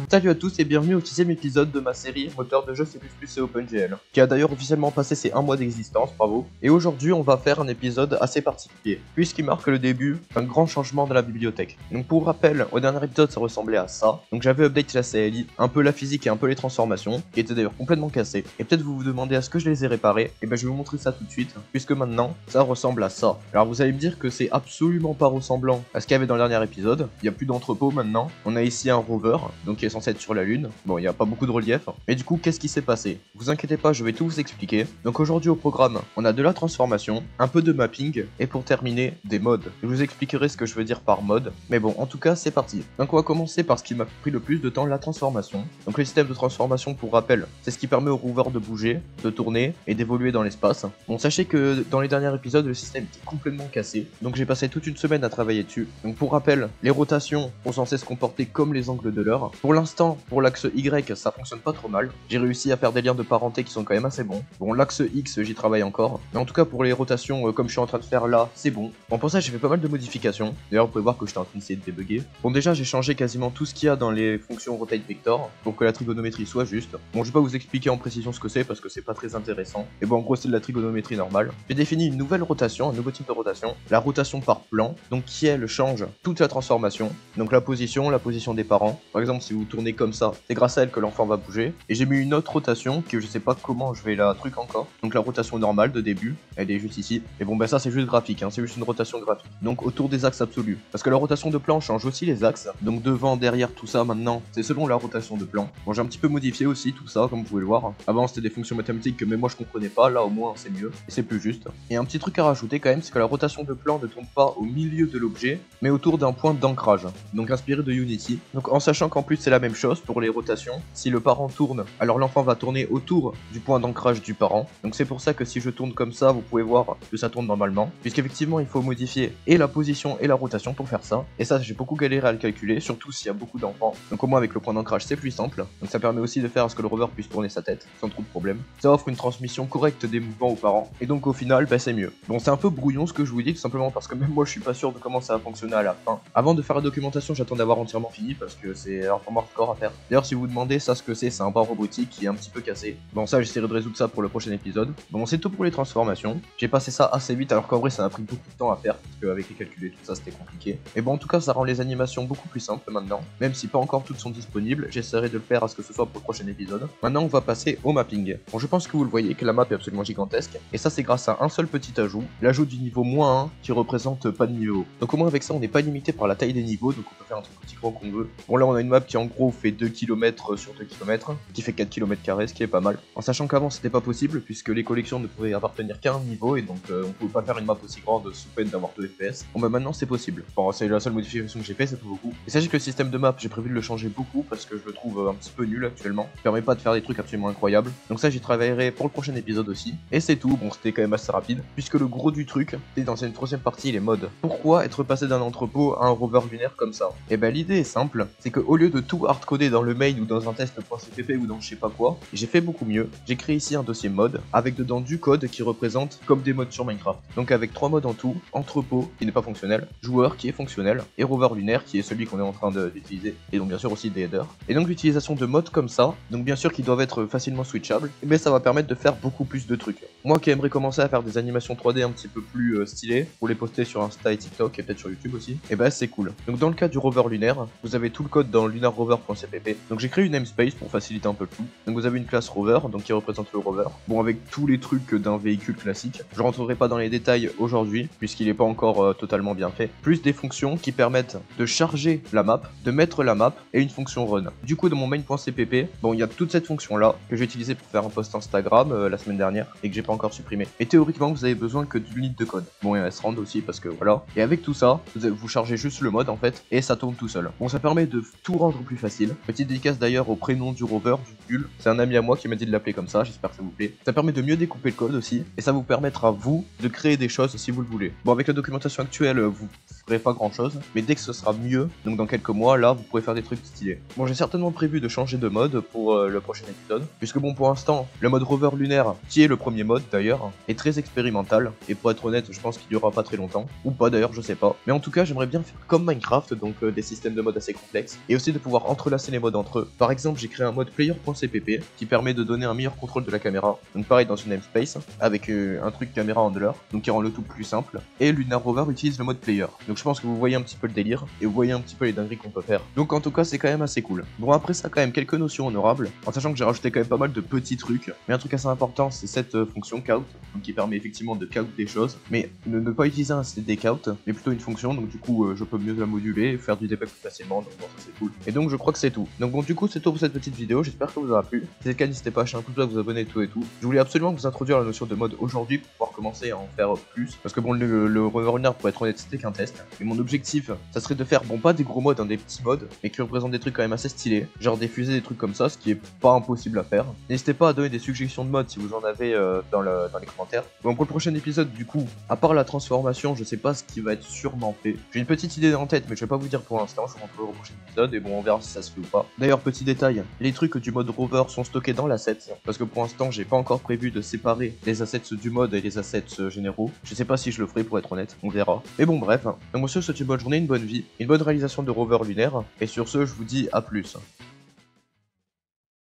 Salut à tous et bienvenue au 6ème épisode de ma série moteur de jeu C++ et OpenGL, qui a d'ailleurs officiellement passé ses 1 mois d'existence, bravo. Et aujourd'hui on va faire un épisode assez particulier, puisqu'il marque le début d'un grand changement dans la bibliothèque. Donc pour rappel, au dernier épisode ça ressemblait à ça, donc j'avais update la CLI, un peu la physique et un peu les transformations, qui étaient d'ailleurs complètement cassées. Et peut-être vous vous demandez à ce que je les ai réparés, et ben je vais vous montrer ça tout de suite, puisque maintenant ça ressemble à ça. Alors vous allez me dire que c'est absolument pas ressemblant à ce qu'il y avait dans le dernier épisode, il n'y a plus d'entrepôt maintenant, on a ici un rover, donc qui est censé être sur la lune. Bon, il n'y a pas beaucoup de relief. Mais du coup, qu'est-ce qui s'est passé? Vous inquiétez pas, je vais tout vous expliquer. Donc aujourd'hui au programme, on a de la transformation, un peu de mapping, et pour terminer, des mods. Je vous expliquerai ce que je veux dire par mode. Mais bon, en tout cas, c'est parti. Donc on va commencer par ce qui m'a pris le plus de temps, la transformation. Donc le système de transformation, pour rappel, c'est ce qui permet au rover de bouger, de tourner et d'évoluer dans l'espace. Bon, sachez que dans les derniers épisodes, le système était complètement cassé. Donc j'ai passé toute une semaine à travailler dessus. Donc pour rappel, les rotations sont censées se comporter comme les angles de l'heure. Pour l'instant, pour l'axe Y, ça fonctionne pas trop mal. J'ai réussi à faire des liens de parenté qui sont quand même assez bons. Bon, l'axe X, j'y travaille encore. Mais en tout cas, pour les rotations, comme je suis en train de faire là, c'est bon. Bon, pour ça, j'ai fait pas mal de modifications. D'ailleurs, vous pouvez voir que j'étais en train d'essayer de débugger. Bon, déjà, j'ai changé quasiment tout ce qu'il y a dans les fonctions rotate vector pour que la trigonométrie soit juste. Bon, je vais pas vous expliquer en précision ce que c'est parce que c'est pas très intéressant. Et bon, en gros, c'est de la trigonométrie normale. J'ai défini une nouvelle rotation, un nouveau type de rotation. La rotation par plan, donc qui elle change toute la transformation. Donc la position des parents. Par exemple, si vous tournez comme ça, c'est grâce à elle que l'enfant va bouger. Et j'ai mis une autre rotation que je sais pas comment je vais la truc encore. Donc la rotation normale de début, elle est juste ici. Et bon, bah ça c'est juste graphique, hein, c'est juste une rotation graphique. Donc autour des axes absolus. Parce que la rotation de plan change aussi les axes. Donc devant, derrière, tout ça maintenant, c'est selon la rotation de plan. Bon, j'ai un petit peu modifié aussi tout ça, comme vous pouvez le voir. Avant c'était des fonctions mathématiques que même moi je comprenais pas. Là au moins c'est mieux et c'est plus juste. Et un petit truc à rajouter quand même, c'est que la rotation de plan ne tourne pas au milieu de l'objet, mais autour d'un point d'ancrage. Donc inspiré de Unity. Donc en sachant qu'en plus c'est la même chose pour les rotations. Si le parent tourne, alors l'enfant va tourner autour du point d'ancrage du parent. Donc c'est pour ça que si je tourne comme ça, vous pouvez voir que ça tourne normalement. Puisqu'effectivement il faut modifier et la position et la rotation pour faire ça. Et ça j'ai beaucoup galéré à le calculer, surtout s'il y a beaucoup d'enfants. Donc au moins avec le point d'ancrage c'est plus simple. Donc ça permet aussi de faire à ce que le rover puisse tourner sa tête sans trop de problème. Ça offre une transmission correcte des mouvements aux parents. Et donc au final, bah, c'est mieux. Bon, c'est un peu brouillon ce que je vous dis, tout simplement parce que même moi je suis pas sûr de comment ça va fonctionner à la fin. Avant de faire la documentation, j'attends d'avoir entièrement fini parce que c'est un format hardcore à faire. D'ailleurs, si vous vous demandez ça ce que c'est un bras robotique qui est un petit peu cassé. Bon, ça j'essaierai de résoudre ça pour le prochain épisode. Bon, c'est tout pour les transformations. J'ai passé ça assez vite alors qu'en vrai ça a pris beaucoup de temps à faire parce qu'avec les calculs et tout ça c'était compliqué. Mais bon, en tout cas, ça rend les animations beaucoup plus simples maintenant. Même si pas encore toutes sont disponibles, j'essaierai de le faire à ce que ce soit pour le prochain épisode. Maintenant, on va passer au mapping. Bon, je pense que vous le voyez que la map est absolument gigantesque. Et ça, c'est grâce à un seul petit ajout, l'ajout du niveau -1 qui représente pas de niveau. Donc au moins avec ça, on n'est pas limité par la taille des niveaux, donc on peut faire un truc aussi gros qu'on veut. Bon, là on a une map qui en gros fait 2 km sur 2 km, qui fait 4 km², ce qui est pas mal. En sachant qu'avant c'était pas possible, puisque les collections ne pouvaient appartenir qu'à un niveau, et donc on pouvait pas faire une map aussi grande sous peine d'avoir 2 FPS. Bon bah maintenant c'est possible. Bon, c'est la seule modification que j'ai fait, c'est pas beaucoup. Et sachez que le système de map, j'ai prévu de le changer beaucoup, parce que je le trouve un petit peu nul actuellement. Il permet pas de faire des trucs absolument incroyables. Donc ça j'y travaillerai pour le prochain épisode aussi. Et c'est tout, bon c'était quand même assez rapide, puisque le gros du truc, c'est dans une troisième partie, les mods. Pourquoi être passé d'un entrepôt à un rover lunaire comme ça? Et ben l'idée est simple, c'est que au lieu de tout hardcoder dans le main ou dans un test.cpp ou dans je sais pas quoi, j'ai fait beaucoup mieux. J'ai créé ici un dossier mod avec dedans du code qui représente comme des mods sur Minecraft. Donc avec 3 mods en tout, entrepôt qui n'est pas fonctionnel, joueur qui est fonctionnel et rover lunaire qui est celui qu'on est en train d'utiliser, et donc bien sûr aussi des headers. Et donc l'utilisation de mods comme ça, donc bien sûr qui doivent être facilement switchables, et ben ça va permettre de faire beaucoup plus de trucs. Moi qui aimerais commencer à faire des animations 3D un petit peu plus stylées pour les poster sur Insta et TikTok et peut-être sur YouTube aussi, et ben c'est cool. Donc dans le cas du rover lunaire, vous avez tout le code dans lunarrover.cpp. Donc j'ai créé une namespace pour faciliter un peu le tout. Donc vous avez une classe rover, donc qui représente le rover. Bon, avec tous les trucs d'un véhicule classique. Je rentrerai pas dans les détails aujourd'hui puisqu'il est pas encore totalement bien fait. Plus des fonctions qui permettent de charger la map, de mettre la map et une fonction run. Du coup dans mon main.cpp, bon il y a toute cette fonction là que j'ai utilisée pour faire un post Instagram la semaine dernière et que j'ai pas encore supprimé. Et théoriquement vous avez besoin que d'une ligne de code. Bon, il y a SRAND aussi parce que voilà. Et avec tout ça, vous chargez juste le mode en fait et ça tourne tout seul. Bon, ça permet de tout rendre plus facile. Petite dédicace d'ailleurs au prénom du rover, du Bull. C'est un ami à moi qui m'a dit de l'appeler comme ça, j'espère que ça vous plaît. Ça permet de mieux découper le code aussi et ça vous permettra vous de créer des choses si vous le voulez. Bon, avec la documentation actuelle, vous ferai pas grand chose, mais dès que ce sera mieux, donc dans quelques mois, là vous pourrez faire des trucs stylés. Bon, j'ai certainement prévu de changer de mode pour le prochain épisode, puisque bon, pour l'instant, le mode rover lunaire, qui est le premier mode d'ailleurs, est très expérimental, et pour être honnête, je pense qu'il durera pas très longtemps, ou pas d'ailleurs, je sais pas. Mais en tout cas, j'aimerais bien faire comme Minecraft, donc des systèmes de mode assez complexes, et aussi de pouvoir entrelacer les modes entre eux. Par exemple, j'ai créé un mode player.cpp qui permet de donner un meilleur contrôle de la caméra, donc pareil dans une namespace, avec un truc caméra handler, donc qui rend le tout plus simple, et Lunar Rover utilise le mode player. Donc je pense que vous voyez un petit peu le délire, et vous voyez un petit peu les dingueries qu'on peut faire. Donc en tout cas, c'est quand même assez cool. Bon, après ça, quand même quelques notions honorables, en sachant que j'ai rajouté quand même pas mal de petits trucs, mais un truc assez important, c'est cette fonction count, donc qui permet effectivement de count des choses, mais ne pas utiliser un std count, mais plutôt une fonction, donc du coup je peux mieux la moduler et faire du debug plus facilement, donc bon, ça c'est cool. Et donc je crois que c'est tout. Donc bon, du coup c'est tout pour cette petite vidéo, j'espère que vous aura plu. Si c'est le cas, n'hésitez pas à lâcher un pouce bleu, à vous abonner, tout et tout. Je voulais absolument vous introduire la notion de mode aujourd'hui pour pouvoir commencer à en faire plus, parce que bon, le rover lunaire, pour être honnête, c'était qu'un test, mais mon objectif, ça serait de faire, bon, pas des gros modes, hein, des petits modes, mais qui représentent des trucs quand même assez stylés, genre des fusées, des trucs comme ça, ce qui est pas impossible à faire. N'hésitez pas à donner des suggestions de modes si vous en avez dans les commentaires. Bon, pour le prochain épisode, du coup, à part la transformation, je sais pas ce qui va être sûrement fait. J'ai une petite idée en tête, mais je vais pas vous dire pour l'instant, je vous montrerai au prochain épisode, et bon, on verra si ça se fait ou pas. D'ailleurs, petit détail, les trucs du mode rover sont stockés dans l'asset, parce que pour l'instant, j'ai pas encore prévu de séparer les assets du mode et les assets généraux. Je sais pas si je le ferai pour être honnête, on verra. Mais bon, bref. Donc, moi, je vous souhaite une bonne journée, une bonne vie, une bonne réalisation de rover lunaire, et sur ce, je vous dis à plus.